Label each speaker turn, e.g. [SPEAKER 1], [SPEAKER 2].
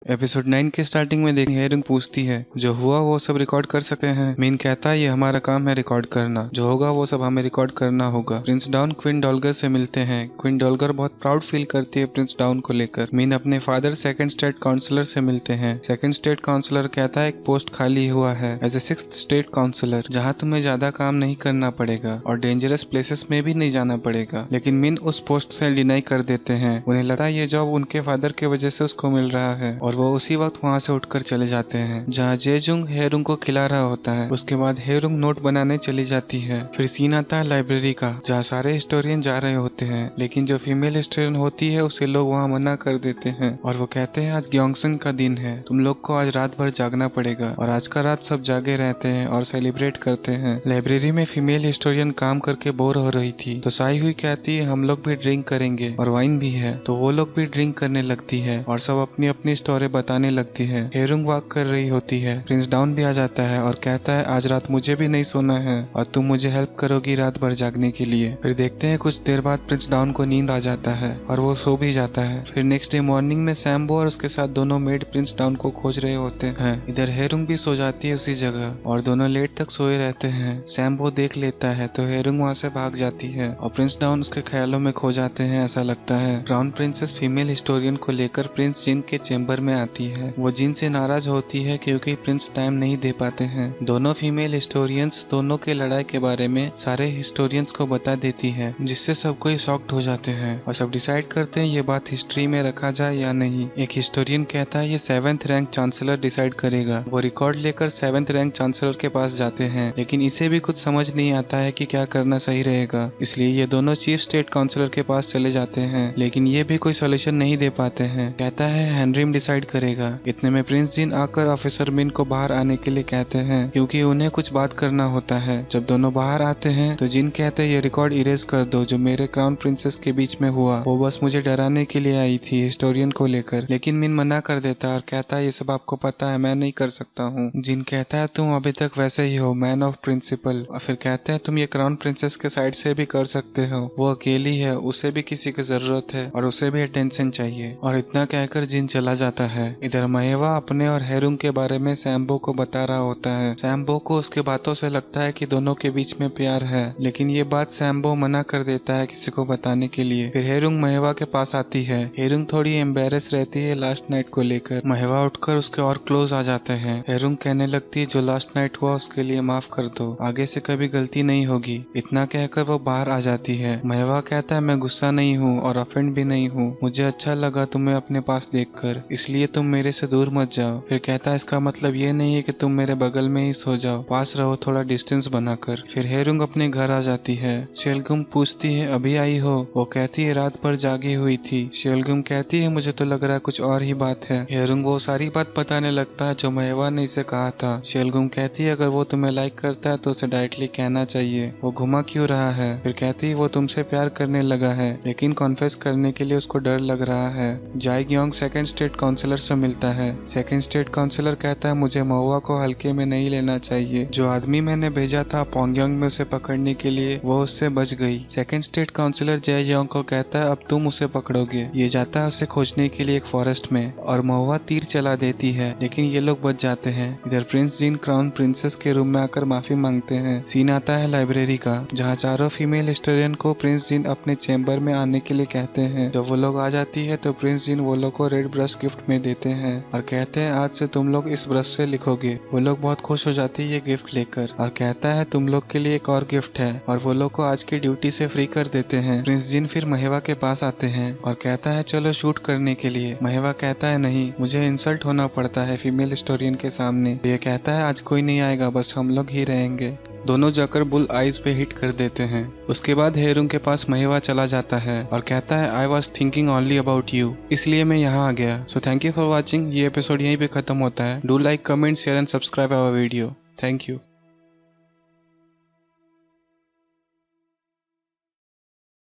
[SPEAKER 1] Episode 9 के starting में देखें हेरुंग पूछती है जो हुआ वो सब रिकॉर्ड कर सकते हैं। मीन कहता है ये हमारा काम है रिकॉर्ड करना, जो होगा वो सब हमें रिकॉर्ड करना होगा। प्रिंस डाउन क्वीन डॉल्गर से मिलते हैं। क्वीन डॉल्गर बहुत प्राउड फील करती है प्रिंस डाउन को लेकर। मीन अपने फादर सेकंड स्टेट काउंसलर से मिलते हैं। सेकंड स्टेट काउंसलर कहता है एक पोस्ट खाली हुआ है as a sixth state counsellor, जहाँ तुम्हें ज्यादा काम नहीं करना पड़ेगा और डेंजरस प्लेसेस में भी नहीं जाना पड़ेगा। लेकिन मीन उस पोस्ट से डिनाई कर देते हैं। उन्हें लगता है ये जॉब उनके फादर की वजह से उसको मिल रहा है और वो उसी वक्त वहाँ से उठकर चले जाते हैं जहाँ जेजुंग हेरुंग को खिला रहा होता है। उसके बाद हेरुंग नोट बनाने चली जाती है। फिर सीन आता है लाइब्रेरी का जहाँ सारे हिस्टोरियन जा रहे होते हैं, लेकिन जो फीमेल हिस्टोरियन होती है उसे लोग वहाँ मना कर देते हैं और वो कहते हैं आज ग्योंगसन का दिन है, तुम लोग को आज रात भर जागना पड़ेगा। और आज का रात सब जागे रहते हैं और सेलिब्रेट करते हैं। लाइब्रेरी में फीमेल हिस्टोरियन काम करके बोर हो रही थी तो साई हुई कहती है हम लोग भी ड्रिंक करेंगे और वाइन भी है, तो वो लोग भी ड्रिंक करने लगती है और सब अपनी अपनी स्टोरी बताने लगती है। हेरुंग वॉक कर रही होती है। प्रिंस डाउन भी आ जाता है और कहता है आज रात मुझे भी नहीं सोना है और तुम मुझे हेल्प करोगी रात भर जागने के लिए। फिर देखते हैं कुछ देर बाद प्रिंस डाउन को नींद आ जाता है और वो सो भी जाता है। फिर नेक्स्ट डे मॉर्निंग में सैम्बो और उसके साथ दोनों मेड प्रिंस डाउन को खोज रहे होते हैं। इधर हेरुंग भी सो जाती है उसी जगह और दोनों लेट तक सोए रहते हैं। सैम्बो देख लेता है तो हेरुंग वहाँ से भाग जाती है और प्रिंस डाउन उसके ख्यालों में खो जाते हैं ऐसा लगता है। क्राउन प्रिंसेस फीमेल हिस्टोरियन को लेकर प्रिंस जिन के चेंबर में आती है। वो जिन से नाराज होती है क्योंकि प्रिंस टाइम नहीं दे पाते हैं। दोनों फीमेल हिस्टोरियंस दोनों के लड़ाई के बारे में सारे हिस्टोरियंस को बता देती है, जिससे सब कोई शॉक्ड हो जाते हैं और सब डिसाइड करते हैं ये बात हिस्ट्री में रखा जाए या नहीं। एक हिस्टोरियन कहता है ये 7th रैंक चांसलर डिसाइड करेगा। वो रिकॉर्ड लेकर 7th रैंक चांसलर के पास जाते हैं, लेकिन इसे भी कुछ समझ नहीं आता है कि क्या करना सही रहेगा। इसलिए ये दोनों चीफ स्टेट काउंसलर के पास चले जाते हैं, लेकिन ये भी कोई सोल्यूशन नहीं दे पाते हैं। कहता है हेनरिम डिसाइड करेगा। इतने में प्रिंस जिन आकर ऑफिसर मिन को बाहर आने के लिए कहते हैं क्योंकि उन्हें कुछ बात करना होता है। जब दोनों बाहर आते हैं तो जिन कहते हैं ये रिकॉर्ड इरेज कर दो जो मेरे क्राउन प्रिंसेस के बीच में हुआ, वो बस मुझे डराने के लिए आई थी हिस्टोरियन को लेकर। लेकिन मिन मना कर देता है और कहता है ये सब आपको पता है, मैं नहीं कर सकता हूँ। जिन कहता है तुम अभी तक वैसे ही हो, मैन ऑफ प्रिंसिपल। और फिर कहते हैं तुम ये क्राउन प्रिंसेस के साइड से भी कर सकते हो, वो अकेली है, उसे भी किसी की जरूरत है और उसे भी अटेंशन चाहिए। और इतना कहकर जिन चला जाता है। इधर महेवा अपने और हेरुंग के बारे में सैम्बो को बता रहा होता है। सैम्बो को उसके बातों से लगता है कि दोनों के बीच में प्यार है, लेकिन ये बात सैम्बो मना कर देता है किसी को बताने के लिए। फिर हेरुंग महेवा के पास आती है। हेरुंग थोड़ी एम्बेरस रहती है लास्ट नाइट को लेकर। महेवा उठकर उसके और क्लोज आ जाते हैं। हेरुंग कहने लगती है जो लास्ट नाइट हुआ उसके लिए माफ कर दो, आगे से कभी गलती नहीं होगी। इतना कहकर वो बाहर आ जाती है। महेवा कहता है मैं गुस्सा नहीं हूँ और ऑफेंड भी नहीं हूँ, मुझे अच्छा लगा तुम्हें अपने पास देखकर, इसलिए तुम मेरे से दूर मत जाओ। फिर कहता है इसका मतलब ये नहीं है कि तुम मेरे बगल में ही सो जाओ, पास रहो थोड़ा डिस्टेंस बनाकर। फिर हेरुंग अपने घर आ जाती है। शेलगुम पूछती है अभी आई हो? वो कहती है रात भर जागी हुई थी। शेलगुम कहती है मुझे तो लग रहा है कुछ और ही बात है। हेरुंग वो सारी बात बताने लगता है जो महेवा ने इसे कहा था। शेलगुम कहती है अगर वो तुम्हें लाइक करता है तो उसे डायरेक्टली कहना चाहिए, वो घुमा क्यों रहा है? फिर कहती है वो तुमसे प्यार करने लगा है, लेकिन कॉन्फेस करने के लिए उसको डर लग रहा है। जाई ग्योंग सेकंड स्टेट काउंसलर से मिलता है। सेकंड स्टेट काउंसलर कहता है मुझे महुआ को हल्के में नहीं लेना चाहिए, जो आदमी मैंने भेजा था पोंगयांग में उसे पकड़ने के लिए वो उससे बच गई। सेकंड स्टेट काउंसलर जय योंग को कहता है अब तुम उसे पकड़ोगे। ये जाता है उसे खोजने के लिए एक फॉरेस्ट में और महुआ तीर चला देती है, लेकिन ये लोग बच जाते हैं। इधर प्रिंस जिन क्राउन प्रिंसेस के रूम में आकर माफी मांगते हैं। सीन आता है लाइब्रेरी का जहाँ चारों फीमेल हिस्टोरियन को प्रिंस जिन अपने चेंबर में आने के लिए कहते हैं। जब वो लोग आ जाती है तो प्रिंस जिन वो लोग को रेड ब्रश गिफ्ट में देते हैं और कहते हैं आज से तुम लोग इस ब्रश से लिखोगे। वो लोग बहुत खुश हो जाती है ये गिफ्ट लेकर और कहता है तुम लोग के लिए एक और गिफ्ट है और वो लोग को आज की ड्यूटी से फ्री कर देते हैं। प्रिंस जिन फिर महेवा के पास आते हैं और कहता है चलो शूट करने के लिए। महेवा कहता है नहीं, मुझे इंसल्ट होना पड़ता है फीमेल हिस्टोरियन के सामने। ये कहता है आज कोई नहीं आएगा, बस हम लोग ही रहेंगे। दोनों जाकर बुल आइज पे हिट कर देते हैं। उसके बाद हेरुंग के पास महेवा चला जाता है और कहता है I was thinking only about you, इसलिए मैं यहाँ आ गया। So thank you for watching. ये एपिसोड यहीं पे खत्म होता है। Do like, comment, share and subscribe our video. Thank you.